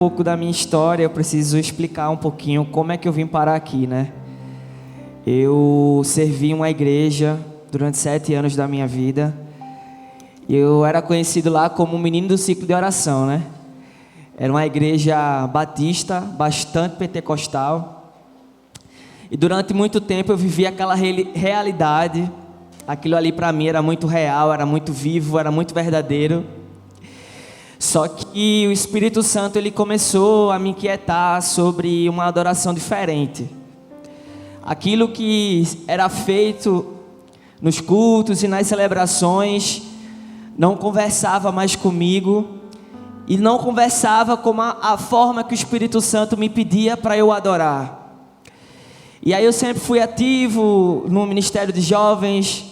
Pouco da minha história, eu preciso explicar um pouquinho como é que eu vim parar aqui, né? Eu servi uma igreja durante 7 anos da minha vida. Eu era conhecido lá como o menino do ciclo de oração, né? Era uma igreja batista, bastante pentecostal. E durante muito tempo eu vivi aquela realidade. Aquilo ali para mim era muito real, era muito vivo, era muito verdadeiro. Só que o Espírito Santo ele começou a me inquietar sobre uma adoração diferente. Aquilo que era feito nos cultos e nas celebrações não conversava mais comigo e não conversava com a forma que o Espírito Santo me pedia para eu adorar. E aí eu sempre fui ativo no Ministério de Jovens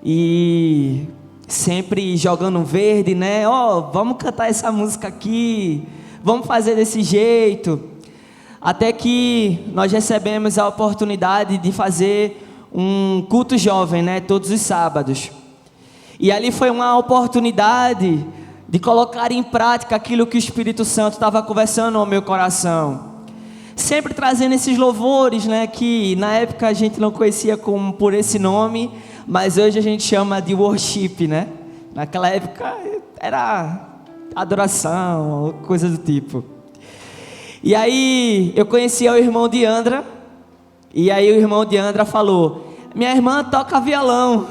e sempre jogando verde, né? Vamos cantar essa música aqui, vamos fazer desse jeito. Até que nós recebemos a oportunidade de fazer um culto jovem, né? Todos os sábados. E ali foi uma oportunidade de colocar em prática aquilo que o Espírito Santo estava conversando ao meu coração. Sempre trazendo esses louvores, né? Que na época a gente não conhecia por esse nome, mas hoje a gente chama de worship, né? Naquela época era adoração, coisa do tipo. E aí eu conheci o irmão de Andra, e aí o irmão de Andra falou: minha irmã toca violão,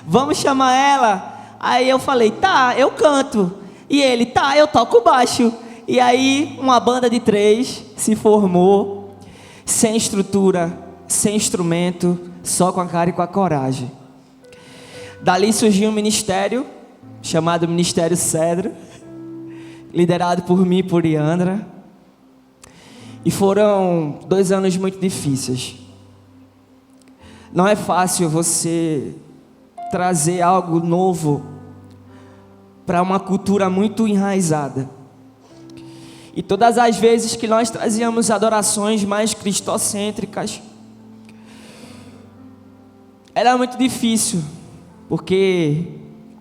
vamos chamar ela? Aí eu falei: tá, eu canto. E ele: tá, eu toco baixo. E aí uma banda de 3 se formou, sem estrutura, sem instrumento, só com a cara e com a coragem. Dali surgiu um ministério, chamado Ministério Cedro, liderado por mim e por Iandra. E foram 2 anos muito difíceis. Não é fácil você trazer algo novo para uma cultura muito enraizada. E todas as vezes que nós trazíamos adorações mais cristocêntricas, era muito difícil, porque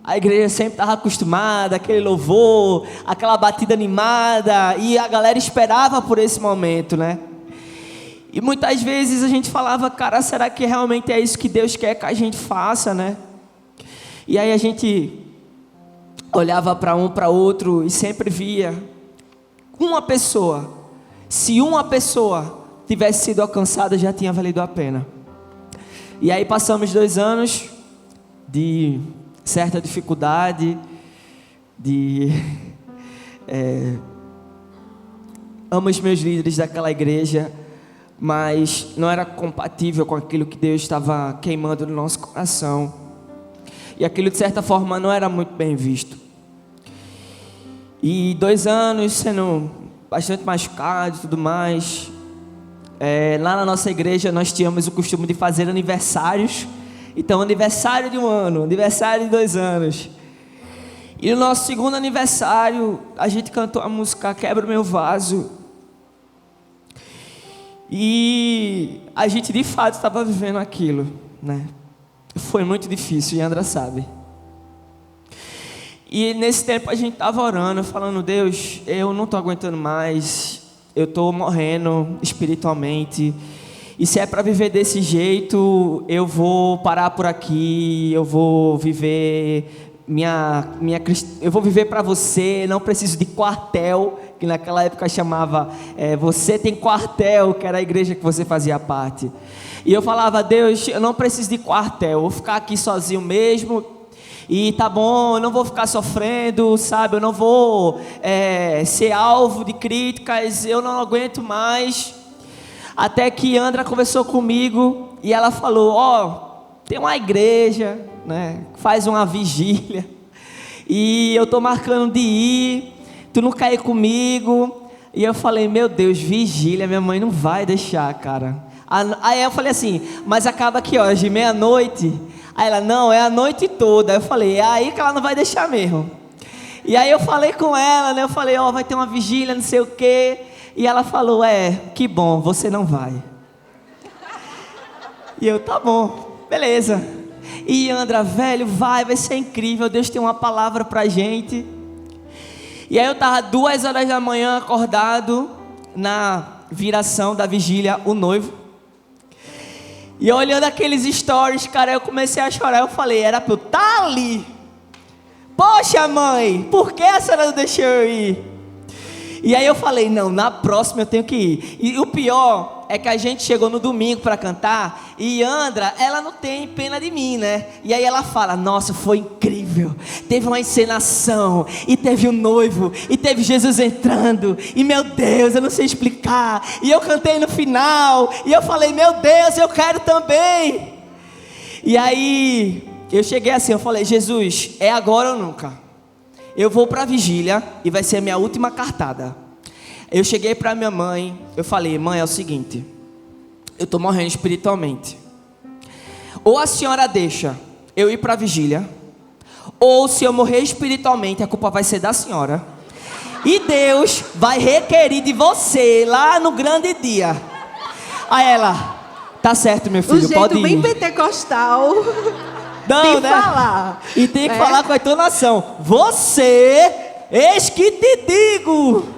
a igreja sempre estava acostumada, aquele louvor, aquela batida animada, e a galera esperava por esse momento, né? E muitas vezes a gente falava: cara, será que realmente é isso que Deus quer que a gente faça, né? E aí a gente olhava para um, para outro e sempre via uma pessoa. Se uma pessoa tivesse sido alcançada, já tinha valido a pena. E aí passamos 2 anos de certa dificuldade, amo os meus líderes daquela igreja, mas não era compatível com aquilo que Deus estava queimando no nosso coração, e aquilo de certa forma não era muito bem visto. E 2 anos sendo bastante machucado e tudo mais. Lá na nossa igreja nós tínhamos o costume de fazer aniversários. Então, aniversário de 1 ano, aniversário de 2 anos. E no nosso segundo aniversário, a gente cantou a música Quebra o Meu Vaso. E a gente de fato estava vivendo aquilo, né? Foi muito difícil, e a Andra sabe. E nesse tempo a gente estava orando, falando: Deus, eu não estou aguentando mais, eu estou morrendo espiritualmente. E se é para viver desse jeito, eu vou parar por aqui, eu vou viver eu vou viver para você, não preciso de quartel, que naquela época chamava Você Tem Quartel, que era a igreja que você fazia parte. E eu falava: Deus, eu não preciso de quartel, eu vou ficar aqui sozinho mesmo, e tá bom, eu não vou ficar sofrendo, sabe, eu não vou ser alvo de críticas, eu não aguento mais. Até que Andra conversou comigo e ela falou: tem uma igreja, né, faz uma vigília, e eu tô marcando de ir, tu não quer ir comigo? E eu falei: meu Deus, vigília, minha mãe não vai deixar, cara. Aí eu falei assim: mas acaba que horas? De meia-noite? Aí ela: não, é a noite toda. Aí eu falei: é aí que ela não vai deixar mesmo. E aí eu falei com ela, né, eu falei: vai ter uma vigília, não sei o quê. E ela falou: que bom, você não vai. E eu: tá bom, beleza. E Andra: velho, vai ser incrível, Deus tem uma palavra pra gente. E aí eu tava 2 horas da manhã acordado na viração da vigília, o noivo. E olhando aqueles stories, cara, eu comecei a chorar. Eu falei, era pra eu estar ali. Poxa, mãe, por que a senhora não deixou eu ir? E aí eu falei, não, na próxima eu tenho que ir. E o pior é que a gente chegou no domingo para cantar e Andra, ela não tem pena de mim, né? E aí ela fala, nossa, foi incrível. Teve uma encenação e teve o noivo e teve Jesus entrando. E meu Deus, eu não sei explicar. E eu cantei no final e eu falei, meu Deus, eu quero também. E aí eu cheguei assim, eu falei, Jesus, é agora ou nunca? Eu vou para a vigília e vai ser a minha última cartada. Eu cheguei para minha mãe, eu falei, mãe, é o seguinte, eu estou morrendo espiritualmente. Ou a senhora deixa eu ir para a vigília, ou se eu morrer espiritualmente, a culpa vai ser da senhora. E Deus vai requerir de você lá no grande dia. Aí ela, tá certo, meu filho, pode ir. Um jeito bem pentecostal. Não, tem né? falar. E tem que falar com a entonação. Você, eis que te digo.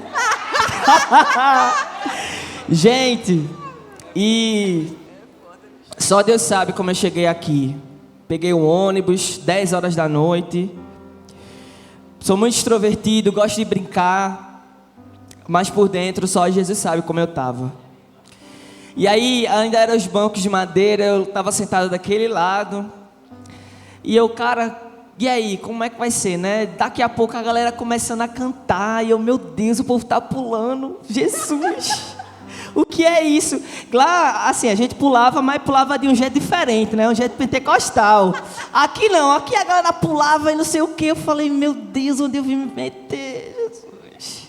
Gente, e só Deus sabe como eu cheguei aqui. Peguei um ônibus, 10 horas da noite. Sou muito extrovertido, gosto de brincar. Mas por dentro só Jesus sabe como eu estava. E aí ainda eram os bancos de madeira, eu estava sentado daquele lado. E eu, cara, e aí, como é que vai ser, né? Daqui a pouco a galera começando a cantar. E eu, meu Deus, o povo tá pulando. Jesus, o que é isso? Lá, assim, a gente pulava, mas pulava de um jeito diferente, né? Um jeito pentecostal. Aqui não, aqui a galera pulava e não sei o que. Eu falei, meu Deus, onde eu vim me meter, Jesus?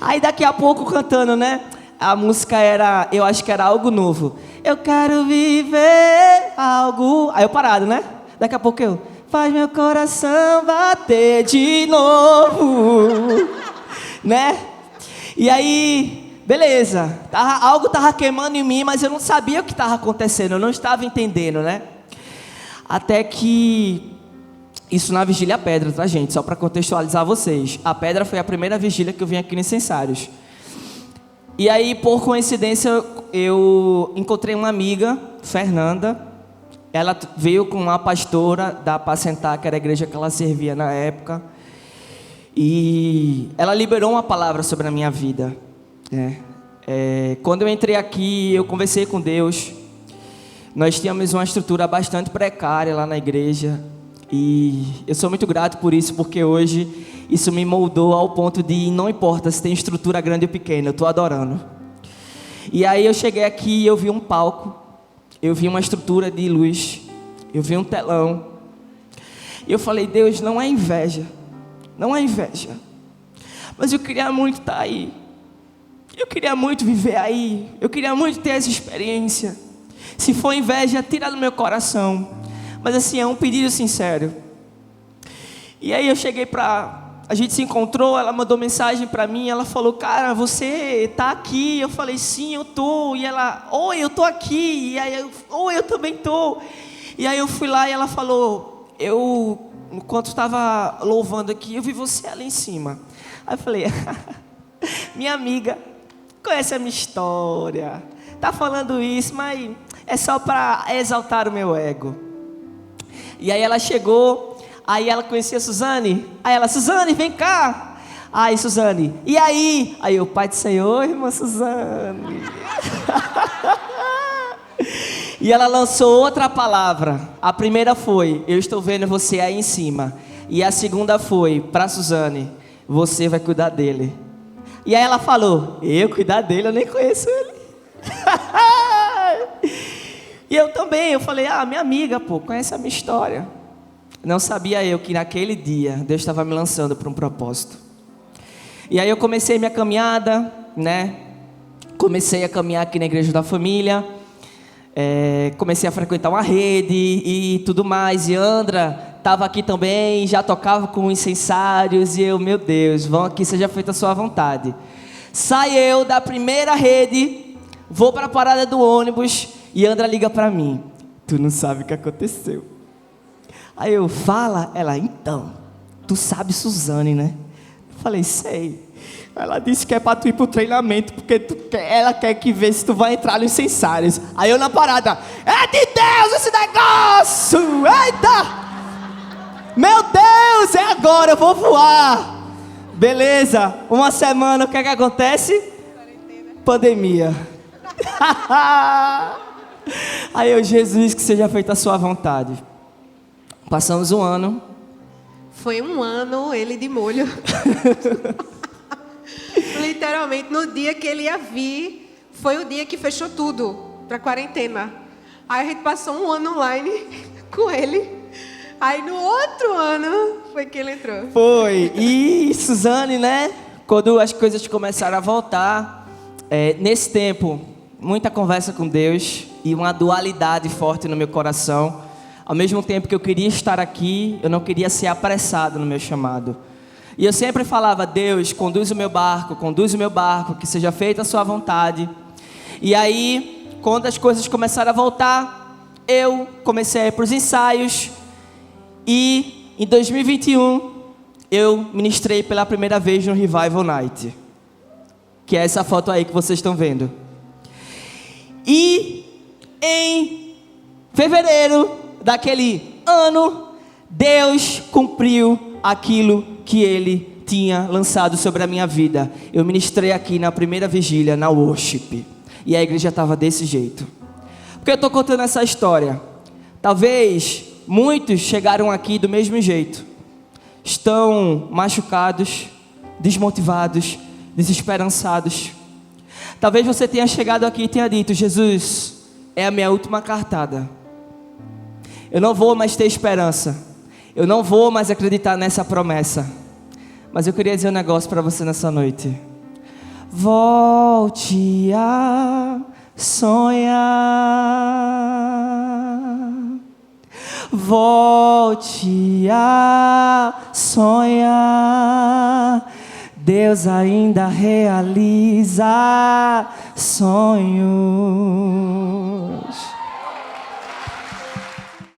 Aí daqui a pouco cantando, né? A música era, eu acho que era Algo Novo. Eu quero viver algo... Aí eu parado, né? Daqui a pouco eu... Faz meu coração bater de novo. Né? E aí... Beleza. Algo estava queimando em mim, mas eu não sabia o que estava acontecendo. Eu não estava entendendo, né? Até que... Isso na Vigília Pedra, tá, gente? Só para contextualizar vocês. A Pedra foi a primeira vigília que eu vim aqui nos Incensários. E aí, por coincidência, eu encontrei uma amiga, Fernanda. Ela veio com uma pastora da Apacentar, que era a igreja que ela servia na época. E ela liberou uma palavra sobre a minha vida. Quando eu entrei aqui, eu conversei com Deus. Nós tínhamos uma estrutura bastante precária lá na igreja. E eu sou muito grato por isso, porque hoje isso me moldou ao ponto de não importa se tem estrutura grande ou pequena, eu estou adorando. E aí eu cheguei aqui e eu vi um palco. Eu vi uma estrutura de luz, eu vi um telão. E eu falei, Deus, não é inveja, não é inveja. Mas eu queria muito estar aí. Eu queria muito viver aí. Eu queria muito ter essa experiência. Se for inveja, tira do meu coração. Mas assim, é um pedido sincero. E aí eu cheguei a gente se encontrou, ela mandou mensagem para mim, ela falou, cara, você tá aqui? Eu falei, sim, eu tô. E ela, oi, eu tô aqui. E aí oi, eu também tô. E aí eu fui lá e ela falou, enquanto estava louvando aqui, eu vi você ali em cima. Aí eu falei, minha amiga, conhece a minha história, tá falando isso, mas é só para exaltar o meu ego. E aí ela chegou. Aí ela conhecia a Suzane. Aí ela, Suzane, vem cá. Aí Suzane, e aí? Aí eu, Pai do Senhor, irmã Suzane. E ela lançou outra palavra. A primeira foi, eu estou vendo você aí em cima. E a segunda foi, para Suzane, você vai cuidar dele. E aí ela falou, eu cuidar dele? Eu nem conheço ele. E eu também, eu falei, minha amiga, pô, conhece a minha história. Não sabia eu que naquele dia Deus estava me lançando para um propósito. E aí eu comecei minha caminhada, né? Comecei a caminhar aqui na Igreja da Família. Comecei a frequentar uma rede e tudo mais. E Andra estava aqui também, já tocava com incensários. E eu, meu Deus, vão aqui, seja feita a sua vontade. Sai eu da primeira rede, vou para a parada do ônibus e Andra liga para mim. Tu não sabe o que aconteceu. Aí eu, fala, ela, então, tu sabe Suzane, né? Eu Falei, sei. Ela disse que é pra tu ir pro treinamento, porque ela quer que vê se tu vai entrar nos censários. Aí eu na parada, é de Deus esse negócio! Eita! Meu Deus, é agora, eu vou voar! Beleza, uma semana, o que é que acontece? Pandemia. Aí eu, Jesus, que seja feita a sua vontade. Passamos um ano. Foi um ano, ele de molho. Literalmente, no dia que ele ia vir, foi o dia que fechou tudo para quarentena. Aí a gente passou um ano online com ele. Aí no outro ano foi que ele entrou. Foi. E Suzane, né? Quando as coisas começaram a voltar, nesse tempo, muita conversa com Deus e uma dualidade forte no meu coração. Ao mesmo tempo que eu queria estar aqui, eu não queria ser apressado no meu chamado. E eu sempre falava, Deus, conduz o meu barco, que seja feita a sua vontade. E aí, quando as coisas começaram a voltar, eu comecei a ir para os ensaios. E em 2021, eu ministrei pela primeira vez no Revival Night. Que é essa foto aí que vocês estão vendo. E em fevereiro daquele ano, Deus cumpriu aquilo que Ele tinha lançado sobre a minha vida. Eu ministrei aqui na primeira vigília, na worship. E a igreja estava desse jeito. Por que eu estou contando essa história? Talvez muitos chegaram aqui do mesmo jeito. Estão machucados, desmotivados, desesperançados. Talvez você tenha chegado aqui e tenha dito, Jesus, é a minha última cartada. Eu não vou mais ter esperança. Eu não vou mais acreditar nessa promessa. Mas eu queria dizer um negócio para você nessa noite. Volte a sonhar. Volte a sonhar. Deus ainda realiza sonhos.